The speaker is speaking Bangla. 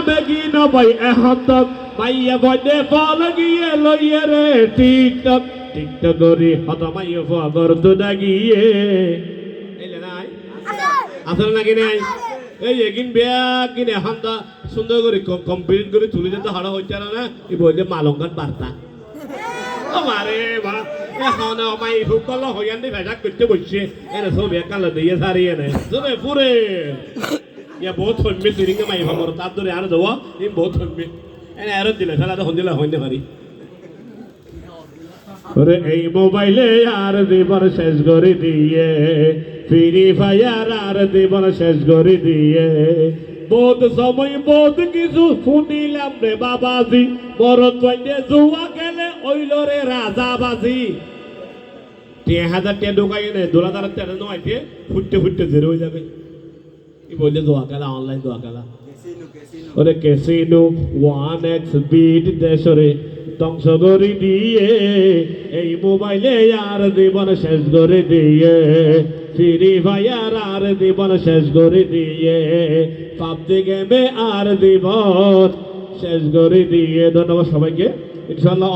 বেগি নবাই এখন তক মাইয়া বনে ফল গিয়ে লইয়ে রে টিকটক টিকটক করি হত মাইয়া ফগর তো দাগিয়ে এলে নাই আসলে নাকি নাই এই এগিন বেয়া কিনে এখন তো সুন্দর করে কমপ্লিট করে তুলে যেতে হারা হচ্ছে না এই বললে মালঙ্কান বার্তা আমারে মা এখন আমায় হুকল হইয়ান দি ভেজা করতে বসছে এনে সব একাল দিয়ে সারিয়ে নেয় শুনে পুরে ইয়া বহুত হইবে তিরিঙ্গে মাই ভামর তার ধরে আর দেওয়া এই বহুত হইবে এনে আর দিলে ফেলা তো হন্দিলা হইতে পারি ওরে এই মোবাইলে আর জীবন শেষ করে দিয়ে ফ্রি ফায়ার আর জীবন শেষ করে দিয়ে বহুত সময় বহুত কিছু শুনিলাম রে বাবাজি বড় তৈলে জুয়া গেলে ওইল রে রাজাবাজি 1000 টাকা ঢোকাই এনে 2000 টাকা নয়তে ফুটতে ফুটতে জেরো হয়ে যাবে কি বললে জুয়া খেলা অনলাইন জুয়া খেলা ওরে ক্যাসিনো 1x বিট দেশরে ধ্বংস করে দিয়ে এই মোবাইলে আর জীবন শেষ করে দিয়ে ফ্রি ফায়ার আর জীবন শেষ করে দিয়ে পাবজি গেমে আর জীবন শেষ করে দিয়ে ধন্যবাদ সবাইকে ইনশাআল্লাহ।